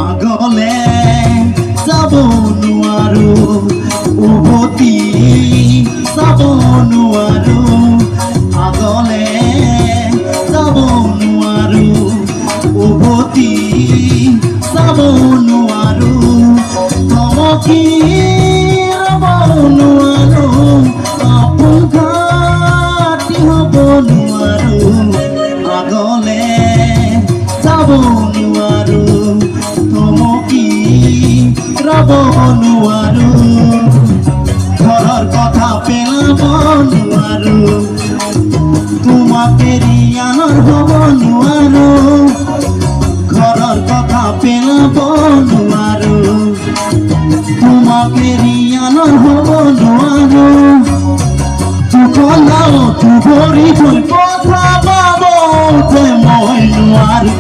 আগলে যাব নোৱাৰো উভতি যাব নোৱাৰো আগলে যাব নোৱাৰো উভতি যাব নোৱাৰো থমকি ৰ'ব নোৱাৰো আপোন ঘাটি হ'ব নোৱাৰো আগলে যাব নোৱাৰো থমকি ৰ'ব নোৱাৰো ঘৰৰ কথা পেলাব নোৱাৰো তোমাক এৰি আনৰ হ'ব নোৱাৰো ঘৰৰ কথা পেলাব নোৱাৰো তোমাক এৰি আনৰ হ'ব নোৱাৰো দুখলাও ভৰি থৈ কথা পাব যে মই নোৱাৰো